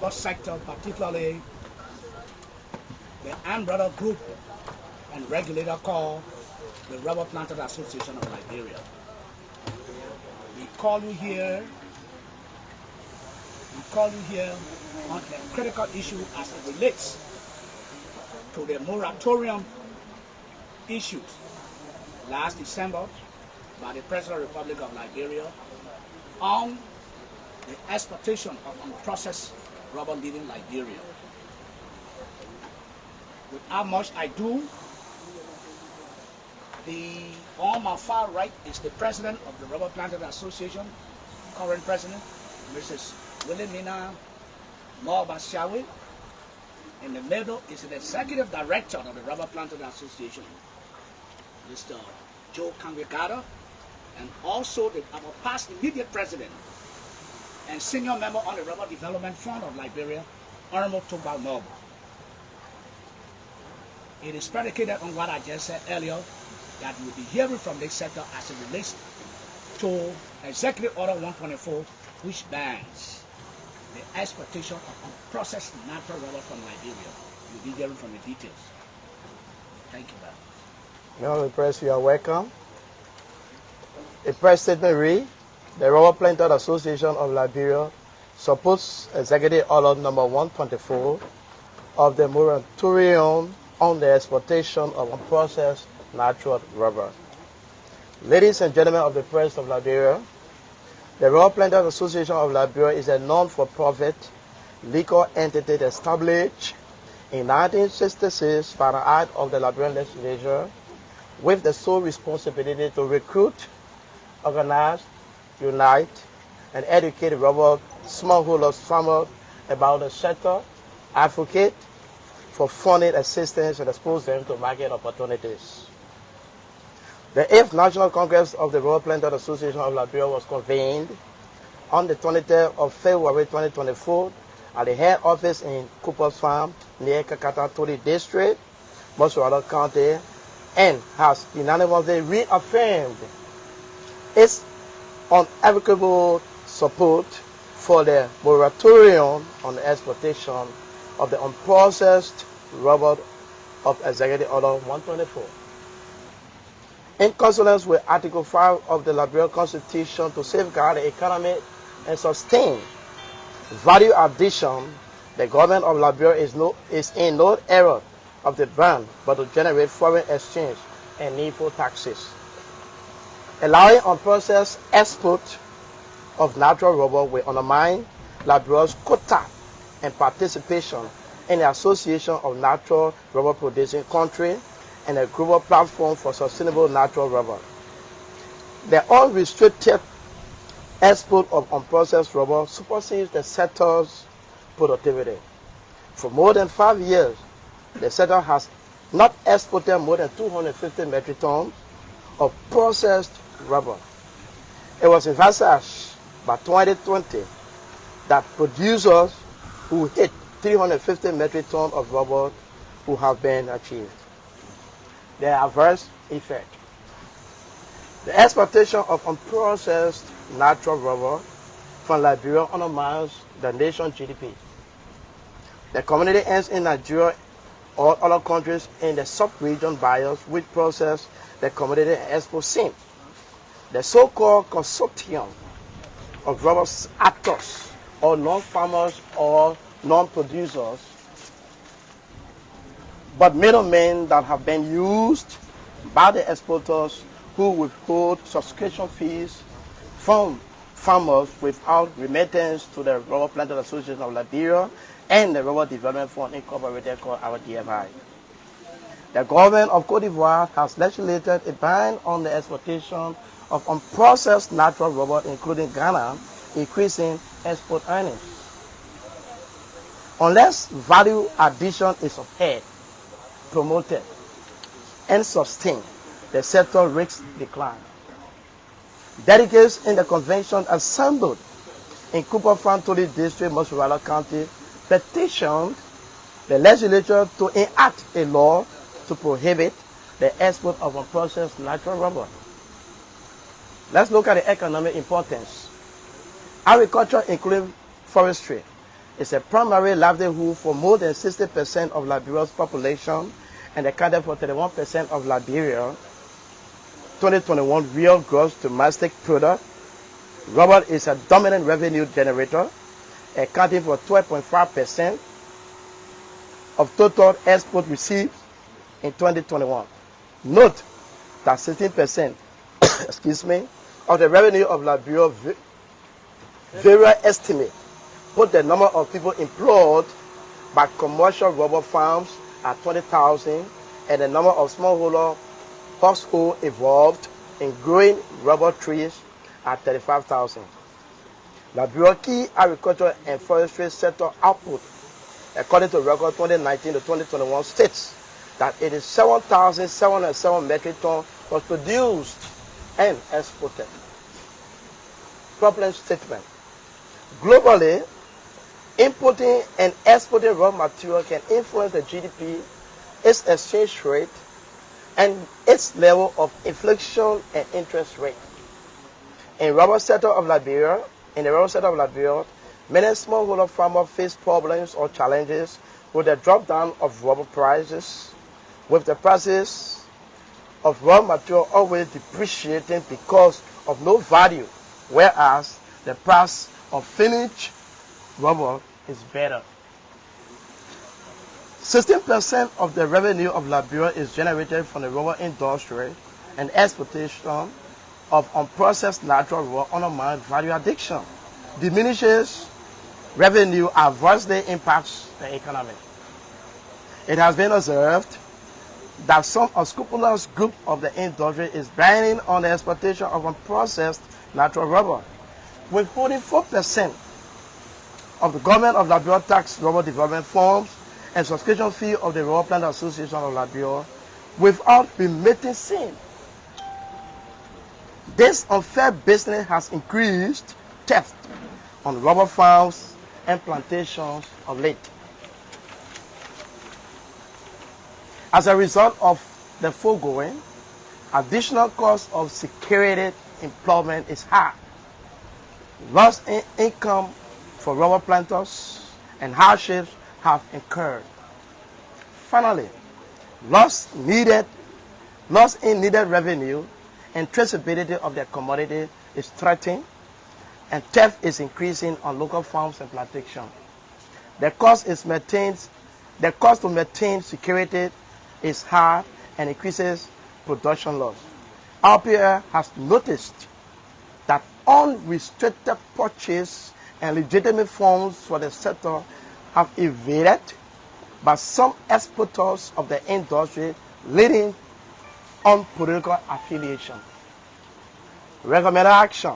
rubber sector, particularly the umbrella group and regulator called the Rubber Planters Association of Liberia. We call you here on a critical issue as it relates to the moratorium issues last December by the President of the Republic of Liberia on the exportation of unprocessed rubber leaving Liberia. Without much ado, on my far right is the president of the Rubber Planters Association, current president, Mrs. Wilhelmina Mobashawi. In the middle is the executive director of the Rubber Planters Association, Mr. Joe Kangwegata, and also our past immediate president and senior member on the Rubber Development Fund of Liberia, Honorable Tobal Noble. It is predicated on what I just said earlier, that we'll be hearing from this sector as it relates to Executive Order 124, which bans the exportation of unprocessed natural rubber from Liberia. You'll be hearing from the details. Thank you very much. Honorable Press, you are welcome. The press statement reads, the Rubber Planters Association of Liberia supports Executive Order number 124 of the moratorium on the exportation of unprocessed natural rubber. Ladies and gentlemen of the press of Liberia, the Rubber Planters Association of Liberia is a non-for-profit legal entity established in 1966 by the act of the Liberian legislature with the sole responsibility to recruit, organize, unite, and educate rubber smallholders farmers about the sector, advocate for funding assistance, and expose them to market opportunities. The 8th National Congress of the Rubber Planters Association of Liberia was convened on the 23rd of February 2024 at the head office in Cooper's Farm near Kakata District, Moswara County, and has unanimously reaffirmed its unequivocal support for the moratorium on the exportation of the unprocessed rubber of Executive Order 124. In consonance with Article 5 of the Liberian Constitution to safeguard the economy and sustain value addition, the government of Liberia is in no error of the ban but to generate foreign exchange and needful taxes. Allowing unprocessed export of natural rubber will undermine Liberia's quota and participation in the Association of Natural Rubber Producing Countries and a global platform for sustainable natural rubber. The unrestricted export of unprocessed rubber supersedes the sector's productivity. For more than 5 years, the sector has not exported more than 250 metric tons of processed rubber. It was envisaged by 2020 that producers who hit 350 metric tons of rubber would have been achieved. The adverse effect. The exportation of unprocessed natural rubber from Liberia undermines the nation's GDP. The community ends in Nigeria or other countries in the sub-region buyers which process the commodity and export same. The so-called consortium of rubber actors or non-farmers or non-producers, but middlemen that have been used by the exporters who withhold subscription fees from farmers without remittance to the Rubber Planters Association of Liberia and the Rubber Development Fund Incorporated called our DFI. The government of Cote d'Ivoire has legislated a ban on the exportation of unprocessed natural rubber, including Ghana, increasing export earnings. Unless value addition is upheld, promoted, and sustained, the sector risks decline. Delegates in the convention assembled in Cooper Farm District, Moswara County, petitioned the legislature to enact a law to prohibit the export of unprocessed natural rubber. Let's look at the economic importance. Agriculture, including forestry, is a primary livelihood for more than 60% of Liberia's population and accounted for 31% of Liberia 2021 real gross domestic product. Rubber is a dominant revenue generator, accounting for 12.5% of total export received in 2021. Note that 16% excuse me, of the revenue of Liberia various estimate put the number of people employed by commercial rubber farms at 20,000 and the number of smallholder households involved in growing rubber trees at 35,000. Liberia key agriculture and forestry sector output, according to record 2019 to 2021, states that 87,707 metric tons was produced and exported. Problem statement. Globally, importing and exporting raw material can influence the GDP, its exchange rate, and its level of inflation and interest rate. In the rubber sector of Liberia, many smallholder farmers face problems or challenges with the drop down of rubber prices, with the prices of raw material always depreciating because of no value, whereas the price of finished rubber is better. 16% of the revenue of Liberia is generated from the rubber industry, and exportation of unprocessed natural rubber undermines value addiction, diminishes revenue, adversely impacts the economy. It has been observed that some unscrupulous group of the industry is banning on the exportation of unprocessed natural rubber, withholding 4% of the government of Liberia tax rubber development funds and subscription fee of the Rubber Plant Association of Liberia without remitting sin. This unfair business has increased theft on rubber farms and plantations of late. As a result of the foregoing, additional cost of security employment is high. Loss in income for rubber planters and hardships have incurred. Finally, loss in needed revenue and traceability of their commodity is threatened, and theft is increasing on local farms and plantations. The cost to maintain security is high and increases production loss. RPA has noticed that unrestricted purchase and legitimate funds for the sector have evaded by some exporters of the industry, leading on political affiliation. Recommended action.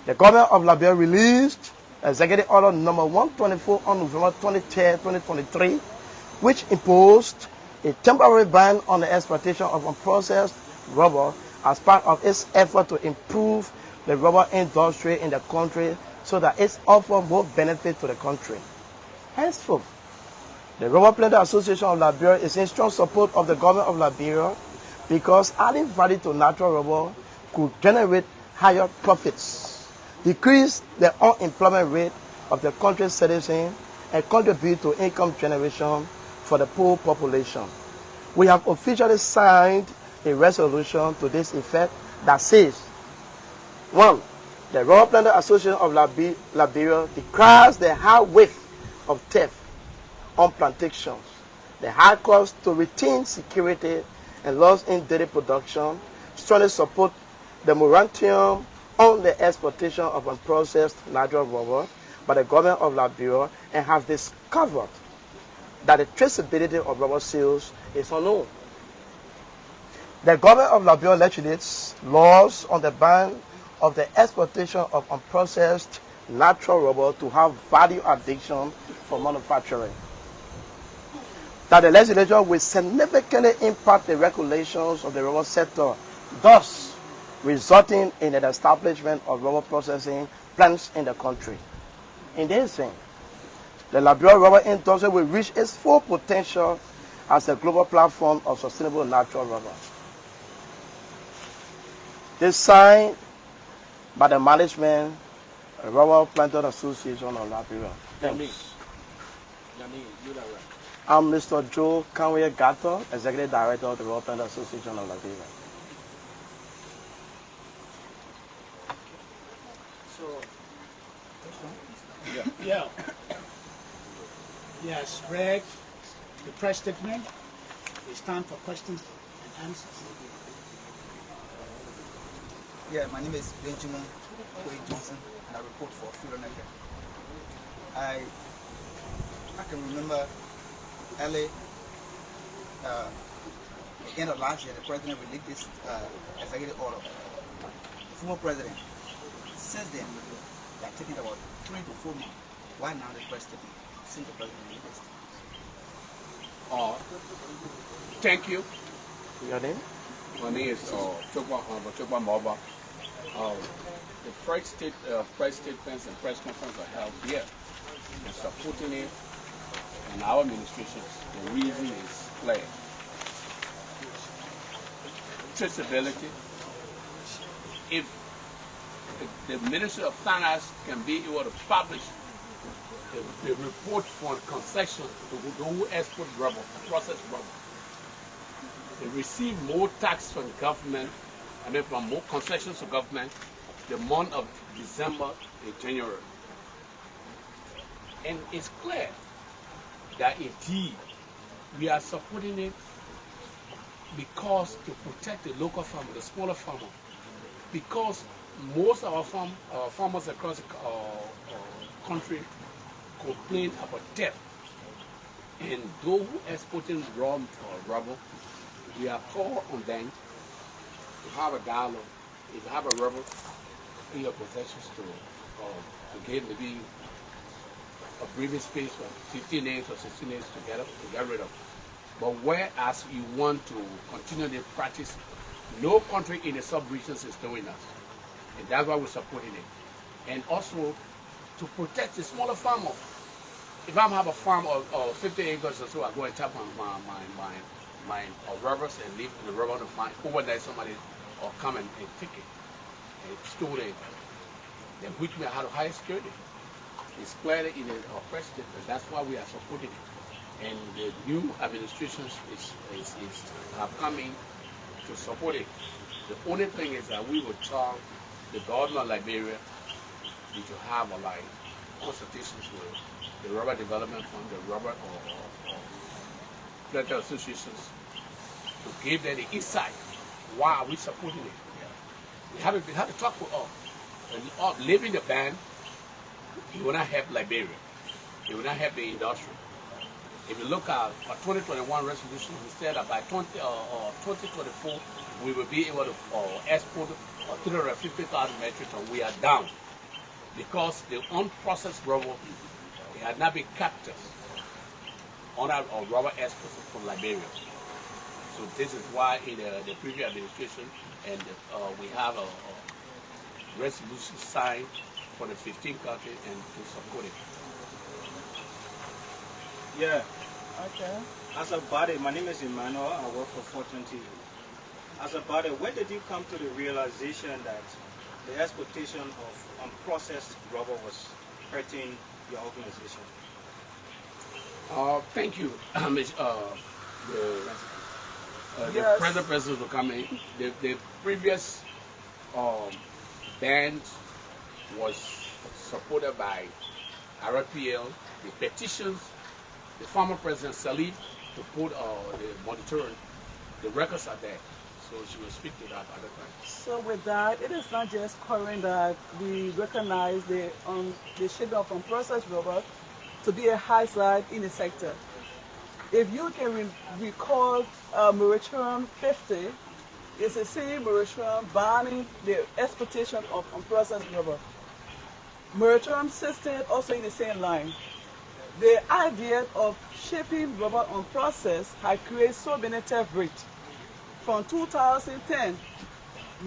The government of Liberia released Executive Order number 124 on November 23, 2023, which imposed a temporary ban on the exportation of unprocessed rubber as part of its effort to improve the rubber industry in the country so that it offers more benefit to the country. Henceforth, the Rubber Plant Association of Liberia is in strong support of the government of Liberia because adding value to natural rubber could generate higher profits, decrease the unemployment rate of the country's citizens, and contribute to income generation for the poor population. We have officially signed a resolution to this effect that says, 1. The Rubber Plant Association of Liberia declares the high rate of theft on plantations, the high cost to retain security, and loss in daily production, strongly support the moratorium on the exportation of unprocessed natural rubber by the government of Liberia, and have discovered that the traceability of rubber sales is unknown. The government of Liberia legislates laws on the ban of the exportation of unprocessed natural rubber to have value addition for manufacturing. That the legislation will significantly impact the regulations of the rubber sector, thus resulting in the establishment of rubber processing plants in the country. In this way, the Liberia rubber industry will reach its full potential as a global platform of sustainable natural rubber. This signed by the management, Rubber Plant Association of Liberia. Thanks. I'm Mr. Joe Kanwe Gato, Executive Director of the Rubber Plant Association of Liberia. Yeah. Yes, read the press statement. It's time for questions and answers. Yeah, my name is Benjamin Quay Johnson, and I report for Freedom FM. I can remember early, the end of last year, the president released this executive order. The former president, since then, they have taken about 3 to 4 months. Why now the press statement? Since the president released it. Thank you. Your name? My name is Chokwa Moba. The press statements and press conference are held here. We're supporting it and our administrations. The reason is clear. Traceability. If the Ministry of Finance can be able to publish the report for concession to who export rubber, processed rubber, they receive more tax from the government, from more concessions to government, the month of December and January. And it's clear that indeed we are supporting it because to protect the local farmer, the smaller farmer, because most of our farmers across the country complain about theft. And those who are exporting raw rubber, we are called on them to have a dialogue. If you have a rubber in your possessions to get maybe a breathing space for 15 days or 16 days to get rid of. But whereas you want to continue the practice, no country in the sub-regions is doing that. And that's why we're supporting it. And also to protect the smaller farmer. If I have a farm of 50 acres or so, I go and tap on my rubbers and leave the rubber to find overnight somebody or come and take it and store it. Then which may have higher security. It's clearly in our press statement. That's why we are supporting it. And the new administrations are coming to support it. The only thing is that we will tell the government of Liberia to have a consultations with the Rubber Development Fund, the Rubber or planter associations, to give them the insight. Why are we supporting it? We have to talk with all. And leaving the ban, it will not help Liberia. It will not help the industry. If you look at our 2021 resolution, we said that by 2024, we will be able to export 350,000 metric tons. We are down because the unprocessed rubber had not been captured on our rubber export from Liberia. So this is why in the previous administration, and we have a resolution signed for the 15 countries and to support it. Yeah. Okay. As a body, my name is Emmanuel. I work for Fortune TV. As a body, when did you come to the realization that the exportation of unprocessed rubber was hurting your organization? Thank you. The present president will come in. The previous ban was supported by RPL, the petitions, the former president Salif to put the monitoring. The records are there, so she will speak to that at the time. So with that, it is not just current that we recognize the shipping of unprocessed rubber to be a hazard in the sector. If you can recall Moratorium 50, it's the same moratorium banning the exportation of unprocessed rubber. Moratorium 16 also in the same line. The idea of shipping rubber unprocessed had created so many theft rates. From 2010,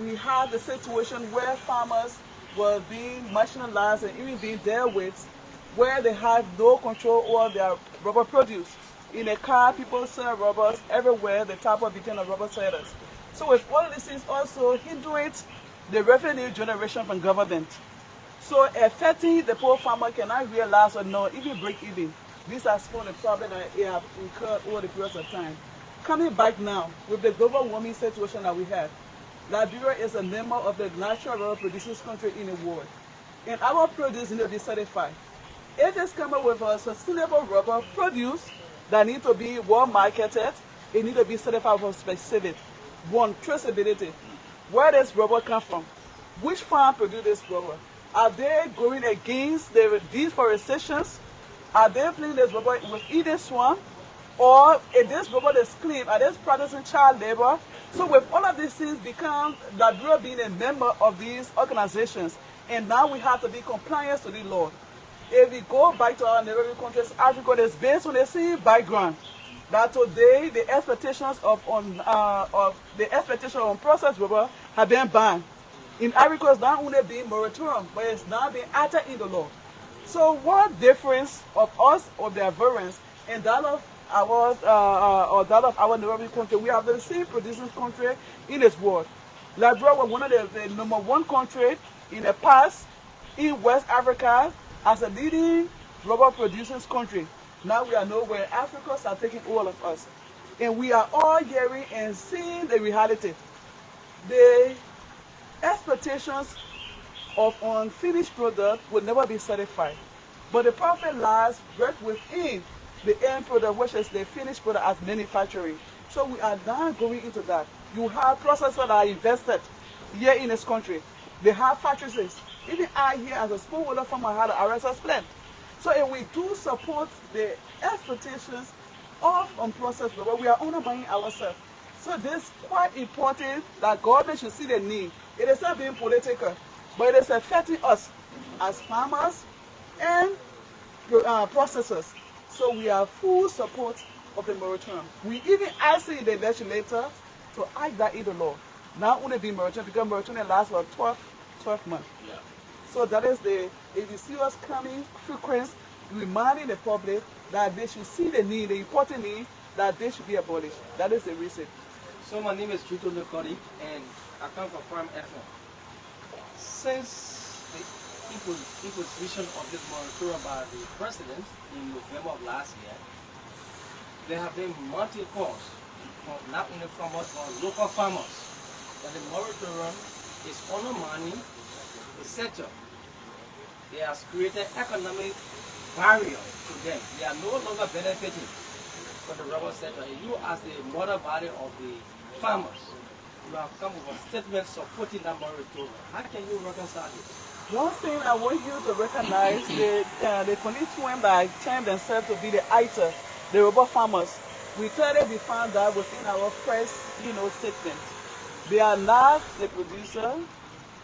we had the situation where farmers were being marginalized and even being dealt with, where they have no control over their rubber produce. In a car, people sell rubbers everywhere. The type of became a rubber sellers. So with all these things also hindering the revenue generation from government. So affecting the poor farmer cannot realize or not even break even. These are some of the problems that we have incurred over the period of time. Coming back now, with the global warming situation that we have, Liberia is a member of the natural rubber producing country in the world. And our produce need to be certified. If it's coming with a sustainable rubber produce that need to be well marketed, it need to be certified for specific. One, traceability. Where does rubber come from? Which farm produce this rubber? Are they going against the deforestation? Are they playing this rubber with either swamp? Or if this rubber is clean, are they practicing child labor? So with all of these things become Liberia being a member of these organizations, and now we have to be compliant to the law. If we go back to our neighboring countries, Africa is based on the same background. That today the expectations of processed rubber have been banned. In Africa, it's not only being moratorium, but it's now being added in the law. So what difference of us of the variance and that of our neighboring country? We have the same producing country in this world. Liberia was one of the #1 country in the past in West Africa as a leading rubber producing country. Now we are nowhere. Africa are taking all of us. And we are all hearing and seeing the reality. The expectations of unfinished product will never be certified. But the profit lies right within the end product, which is the finished product as manufacturing. So we are now going into that. You have processors that are invested here in this country. They have factories. Even I here as a smallholder farmer had an RSS plant. So if we do support the expectations of unprocessed rubber, we are undermining ourselves. So this is quite important that government should see the need. It is not being political, but it is affecting us as farmers and processors. So we are full support of the moratorium. We even asked in the legislature to add that in the law. Not only be moratorium, because moratorium lasts for 12 months. Yeah. So that is if you see us coming frequent, reminding the public that they should see the need, the important need, that they should be abolished. That is the reason. So my name is Chito Lekori and I come from Prime FM. Since the imposition of this moratorium by the president in November of last year, there have been multiple calls, not only from us, but local farmers, that the moratorium is undermining the sector. It has created economic barrier to them. They are no longer benefiting from the rubber sector. And you, as the mother body of the farmers, you have come with a statement supporting that moratorium. How can you reconcile this? One thing I want you to recognize, the constituents that term themselves to be the ITA, the rubber farmers, we clearly defined that within our press, statement. They are not the producer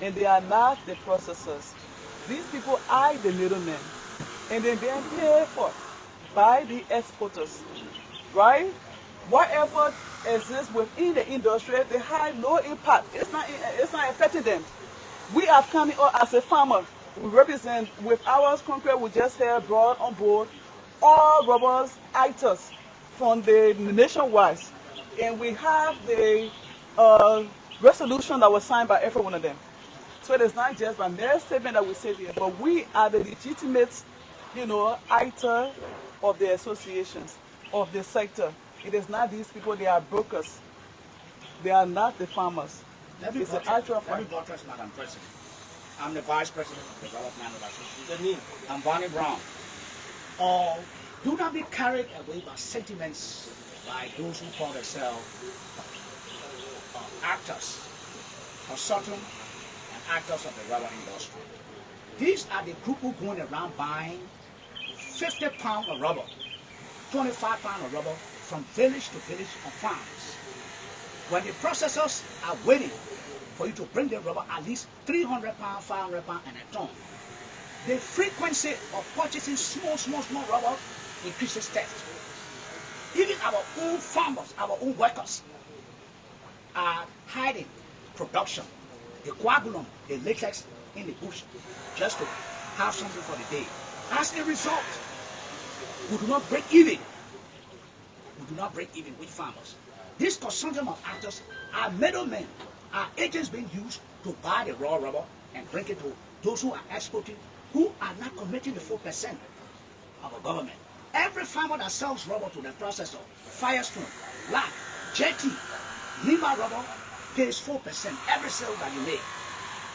and they are not the processors. These people are the middlemen, and they're being paid for by the exporters, right? Whatever exists within the industry, they have no impact. It's not affecting them. We have come in as a farmer. We represent with our country. We just have brought on board all rubbers items from the nationwide, and we have the resolution that was signed by every one of them. So it is not just by mere statement that we say here, but we are the legitimate, item of the associations, of the sector. It is not these people, they are brokers. They are not the farmers. It's an actual Let me fact. buttress, Madam President. I'm the Vice President of the Development Association. I'm Bonnie Brown. Do not be carried away by sentiments by those who call themselves actors, consultants, and actors of the rubber industry. These are the group who going around buying 50 pounds of rubber, 25 pounds of rubber from village to village on farms. When the processors are waiting for you to bring the rubber at least 300 pounds, 500 pounds, and a ton, the frequency of purchasing small rubber increases theft. Even our own farmers, our own workers are hiding production, the coagulum, the latex in the bush, just to have something for the day. As a result, we do not break even. We do not break even with farmers. This consortium of actors are middlemen, are agents being used to buy the raw rubber and bring it to those who are exporting, who are not committing the 4% of the government. Every farmer that sells rubber to the processor, Firestone, Black, Jetty, Lima Rubber, pays 4% every sale that you make.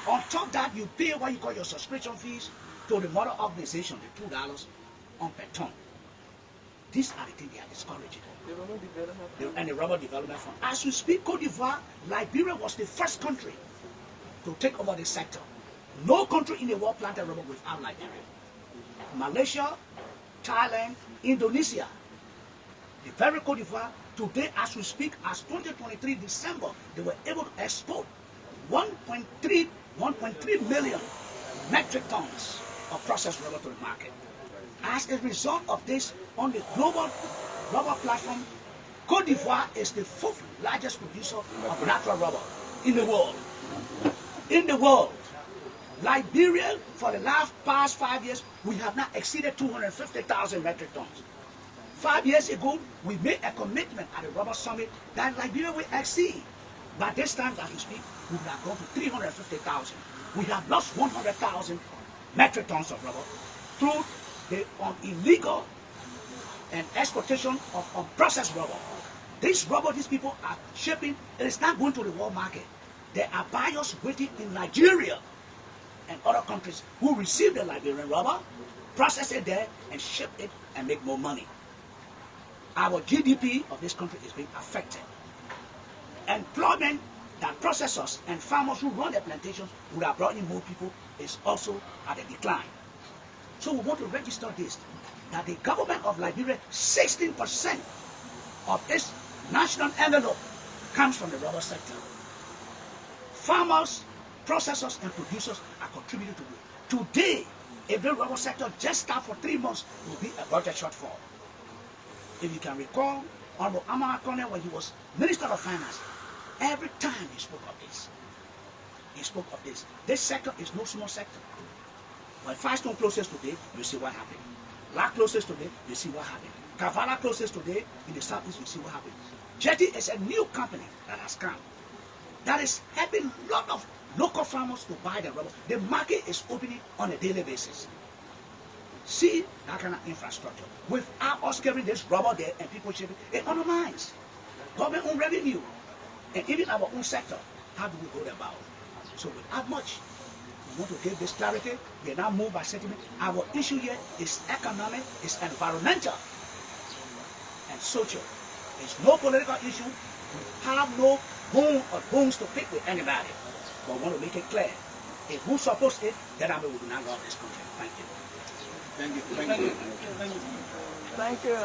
On top of that, you pay what you call your subscription fees to the mother organization, the $2 on per ton. These are the things they are discouraging. And the rubber development fund. As we speak, Cote d'Ivoire, Liberia was the first country to take over the sector. No country in the world planted rubber without Liberia. Malaysia, Thailand, Indonesia, the very Cote d'Ivoire, today as we speak, as 2023 December, they were able to export 1.3 million metric tons of processed rubber to the market. As a result of this, on the global rubber platform, Cote d'Ivoire is the 4th largest producer of natural rubber in the world. In the world, Liberia, for the past 5 years, we have not exceeded 250,000 metric tons. 5 years ago, we made a commitment at the Rubber Summit that Liberia will exceed. By this time, as we speak, we have gone to 350,000. We have lost 100,000 metric tons of rubber through the illegal and exportation of unprocessed rubber. This rubber these people are shipping, it is not going to the world market. There are buyers waiting in Nigeria and other countries who receive the Liberian rubber, process it there, and ship it and make more money. Our GDP of this country is being affected. Employment that processors and farmers who run their plantations would have brought in more people is also at a decline. So we want to register this, that the government of Liberia, 16% of its national envelope comes from the rubber sector. Farmers, processors, and producers are contributing to it. Today, if the rubber sector just starts for 3 months, it will be a budget shortfall. If you can recall, Honorable Amara Cornell, when he was Minister of Finance, every time he spoke of this, This sector is no small sector. When Firestone closes today, you see what happened. Black closes today, you see what happened. Kavala closes today, in the southeast, you see what happened. Jetty is a new company that has come. That is helping a lot of local farmers to buy the rubber. The market is opening on a daily basis. See that kind of infrastructure. Without us carrying this rubber there and people shipping, it undermines government-owned revenue and even our own sector. How do we go about? So without much, we want to give this clarity. We are now moved by sentiment. Our issue here is economic, is environmental, and social. It's no political issue. We have no bone or bones to pick with anybody. But we want to make it clear. If who supports it, then I will not love this country. Thank you. Thank you. Thank you.